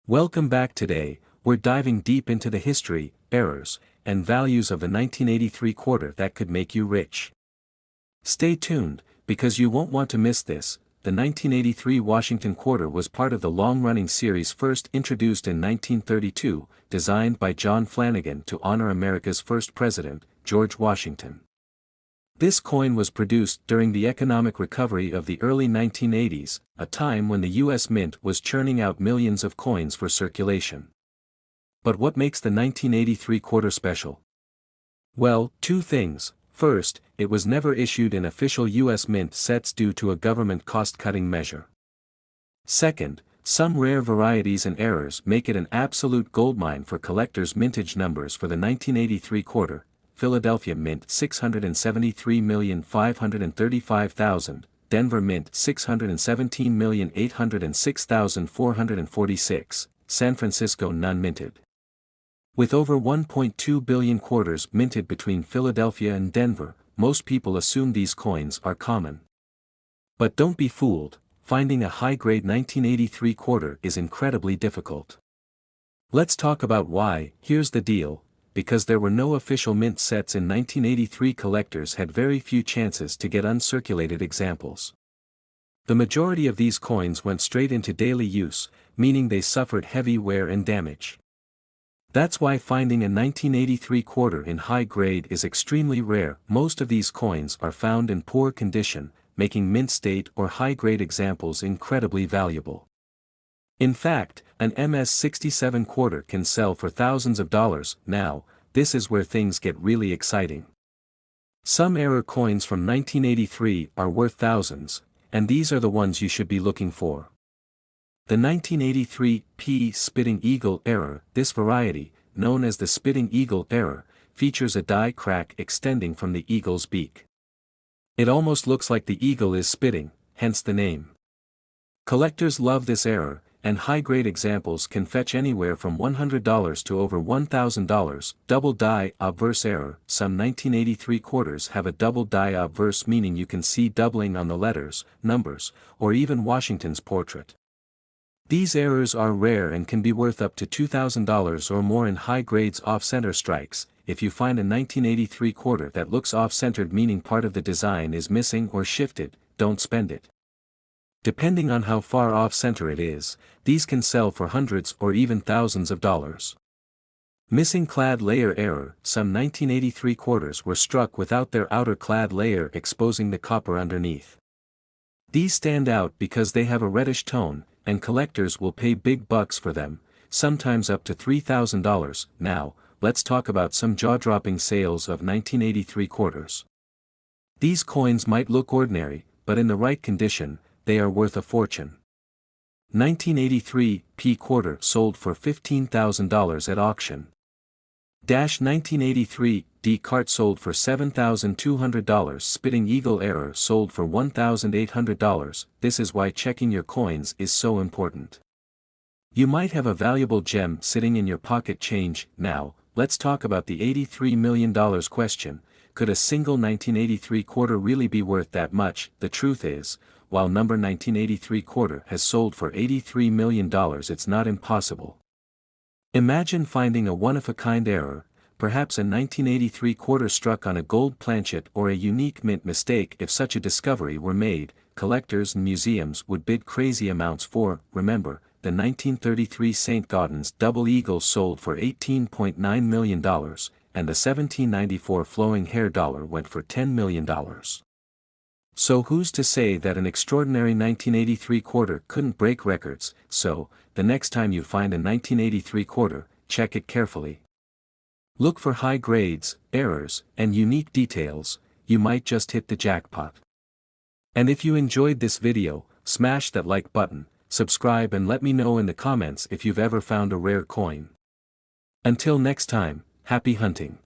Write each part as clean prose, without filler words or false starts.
Welcome back. Today, we're diving deep into the history, errors, and values of the 1983 quarter that could make you rich. Stay tuned, because you won't want to miss this. The 1983 Washington quarter was part of the long-running series first introduced in 1932, designed by John Flanagan to honor America's first president, George Washington. This coin was produced during the economic recovery of the early 1980s, a time when the U.S. Mint was churning out millions of coins for circulation. But what makes the 1983 quarter special? Well, two things. First, it was never issued in official U.S. Mint sets due to a government cost-cutting measure. Second, some rare varieties and errors make it an absolute goldmine for collectors. Mintage numbers for the 1983 quarter: Philadelphia Mint 673,535,000, Denver Mint 617,806,446, San Francisco none minted. With over 1.2 billion quarters minted between Philadelphia and Denver, most people assume these coins are common. But don't be fooled, finding a high-grade 1983 quarter is incredibly difficult. Let's talk about why. Here's the deal. Because there were no official mint sets in 1983, collectors had very few chances to get uncirculated examples. The majority of these coins went straight into daily use, meaning they suffered heavy wear and damage. That's why finding a 1983 quarter in high grade is extremely rare. Most of these coins are found in poor condition, making mint state or high-grade examples incredibly valuable. In fact, an MS-67 quarter can sell for thousands of dollars. Now, this is where things get really exciting. Some error coins from 1983 are worth thousands, and these are the ones you should be looking for. The 1983 P Spitting Eagle error. This variety, known as the Spitting Eagle error, features a die crack extending from the eagle's beak. It almost looks like the eagle is spitting, hence the name. Collectors love this error, and high-grade examples can fetch anywhere from $100 to over $1,000. Double die obverse error. Some 1983 quarters have a double die obverse, meaning you can see doubling on the letters, numbers, or even Washington's portrait. These errors are rare and can be worth up to $2,000 or more in high grades. Off-center strikes. If you find a 1983 quarter that looks off-centered, meaning part of the design is missing or shifted, don't spend it. Depending on how far off-center it is, these can sell for hundreds or even thousands of dollars. Missing clad layer error. Some 1983 quarters were struck without their outer clad layer, exposing the copper underneath. These stand out because they have a reddish tone, and collectors will pay big bucks for them, sometimes up to $3,000. Now, let's talk about some jaw-dropping sales of 1983 quarters. These coins might look ordinary, but in the right condition, they are worth a fortune. 1983 P quarter sold for $15,000 at auction. 1983 D cart sold for $7,200. Spitting Eagle error sold for $1,800. This is why checking your coins is so important. You might have a valuable gem sitting in your pocket change. Now, let's talk about the $83 million question. Could a single 1983 quarter really be worth that much? The truth is, while number 1983 quarter has sold for $83 million, it's not impossible. Imagine finding a one-of-a-kind error, perhaps a 1983 quarter struck on a gold planchet or a unique mint mistake. If such a discovery were made, collectors and museums would bid crazy amounts for. Remember, the 1933 St. Gaudens double eagle sold for $18.9 million, and the 1794 flowing hair dollar went for $10 million. So who's to say that an extraordinary 1983 quarter couldn't break records? So, the next time you find a 1983 quarter, check it carefully. Look for high grades, errors, and unique details. You might just hit the jackpot. And if you enjoyed this video, smash that like button, subscribe, and let me know in the comments if you've ever found a rare coin. Until next time, happy hunting.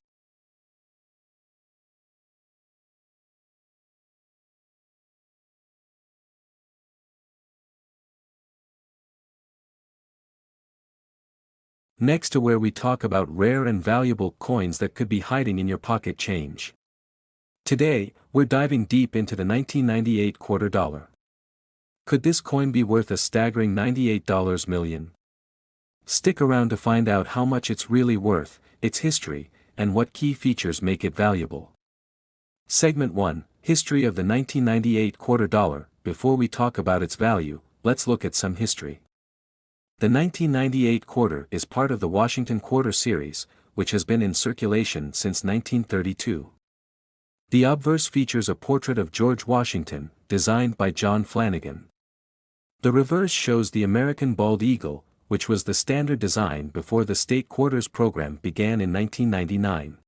Next to where we talk about rare and valuable coins that could be hiding in your pocket change. Today, we're diving deep into the 1998 quarter dollar. Could this coin be worth a staggering $98 million? Stick around to find out how much it's really worth, its history, and what key features make it valuable. Segment 1, History of the 1998 Quarter Dollar. Before we talk about its value, let's look at some history. The 1998 quarter is part of the Washington Quarter series, which has been in circulation since 1932. The obverse features a portrait of George Washington, designed by John Flanagan. The reverse shows the American bald eagle, which was the standard design before the state quarters program began in 1999.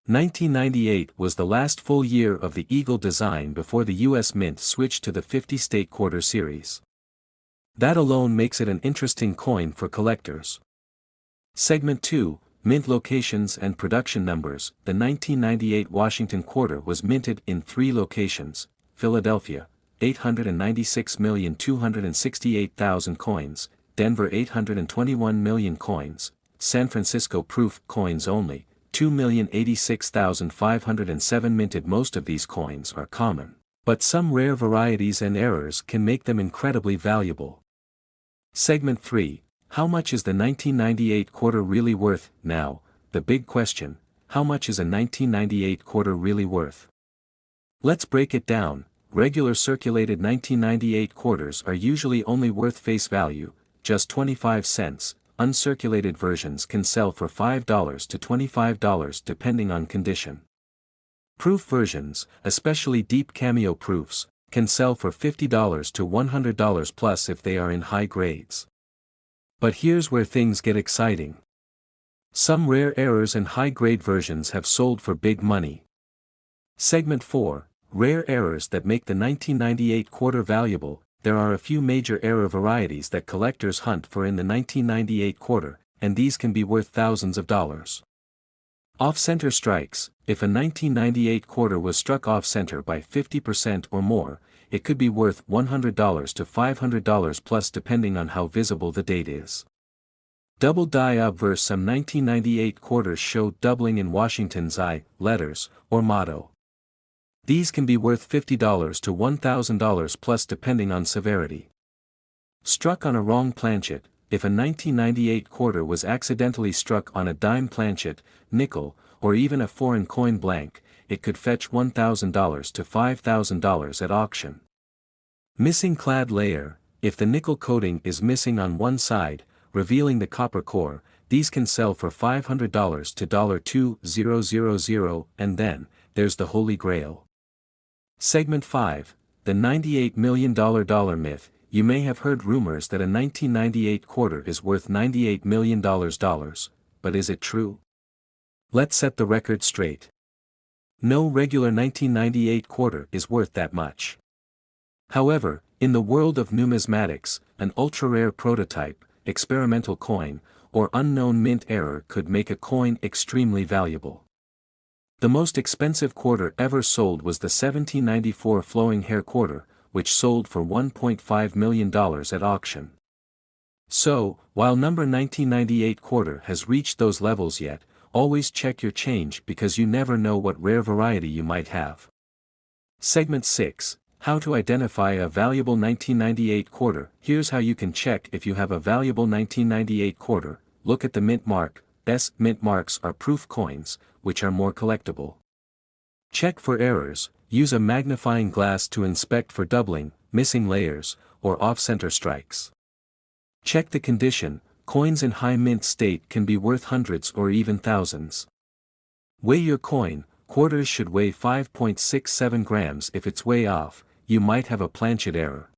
1998 was the last full year of the eagle design before the U.S. Mint switched to the 50-state quarter series. That alone makes it an interesting coin for collectors. Segment 2, Mint Locations and Production Numbers. The 1998 Washington Quarter was minted in 3 locations: Philadelphia, 896,268,000 coins, Denver 821 million coins, San Francisco proof coins only, 2,086,507 minted. Most of these coins are common, but some rare varieties and errors can make them incredibly valuable. Segment 3, How much is the 1998 quarter really worth? Now, the big question, how much is a 1998 quarter really worth? Let's break it down. Regular circulated 1998 quarters are usually only worth face value, just 25 cents. Uncirculated versions can sell for $5 to $25 depending on condition. Proof versions, especially deep cameo proofs, can sell for $50 to $100 plus if they are in high grades. But here's where things get exciting. Some rare errors and high-grade versions have sold for big money. Segment 4, Rare errors that make the 1998 quarter valuable. There are a few major error varieties that collectors hunt for in the 1998 quarter, and these can be worth thousands of dollars. Off-center strikes. If a 1998 quarter was struck off-center by 50% or more, it could be worth $100 to $500 plus depending on how visible the date is. Double die obverse. Some 1998 quarters show doubling in Washington's I letters, or motto. These can be worth $50 to $1,000 plus depending on severity. Struck on a wrong planchet. If a 1998 quarter was accidentally struck on a dime planchet, nickel, or even a foreign coin blank, it could fetch $1,000 to $5,000 at auction. Missing clad layer. If the nickel coating is missing on one side, revealing the copper core, these can sell for $500 to $2,000, and then, there's the Holy Grail. Segment 5, The $98 million myth. You may have heard rumors that a 1998 quarter is worth $98 million, but is it true? Let's set the record straight. No regular 1998 quarter is worth that much. However, in the world of numismatics, an ultra-rare prototype, experimental coin, or unknown mint error could make a coin extremely valuable. The most expensive quarter ever sold was the 1794 flowing hair quarter, which sold for $1.5 million at auction. So, while number 1998 quarter has reached those levels yet, always check your change because you never know what rare variety you might have. Segment 6, How to identify a valuable 1998 quarter. Here's how you can check if you have a valuable 1998 quarter. Look at the mint mark. Best mint marks are proof coins, which are more collectible. Check for errors. Use a magnifying glass to inspect for doubling, missing layers, or off-center strikes. Check the condition. Coins in high mint state can be worth hundreds or even thousands. Weigh your coin. Quarters should weigh 5.67 grams. If it's way off, you might have a planchet error.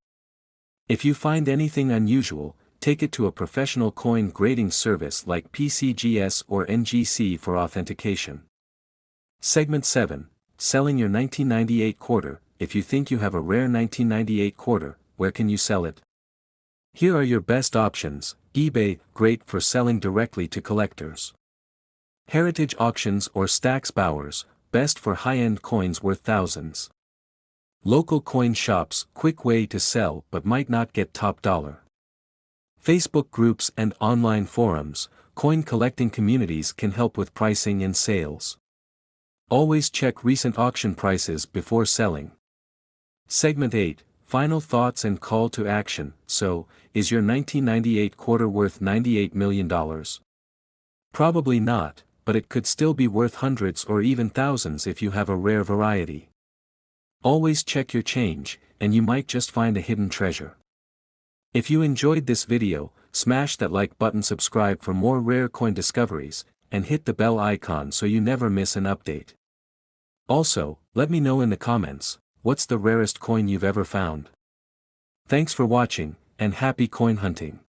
If you find anything unusual, take it to a professional coin grading service like PCGS or NGC for authentication. Segment 7, Selling your 1998 quarter. If you think you have a rare 1998 quarter, where can you sell it? Here are your best options. eBay, great for selling directly to collectors. Heritage auctions or Stax Bowers, best for high-end coins worth thousands. Local coin shops, quick way to sell but might not get top dollar. Facebook groups and online forums, coin collecting communities can help with pricing and sales. Always check recent auction prices before selling. Segment 8, Final thoughts and call to action. So, is your 1998 quarter worth $98 million? Probably not, but it could still be worth hundreds or even thousands if you have a rare variety. Always check your change, and you might just find a hidden treasure. If you enjoyed this video, smash that like button, subscribe for more rare coin discoveries, and hit the bell icon so you never miss an update. Also, let me know in the comments, what's the rarest coin you've ever found? Thanks for watching, and happy coin hunting.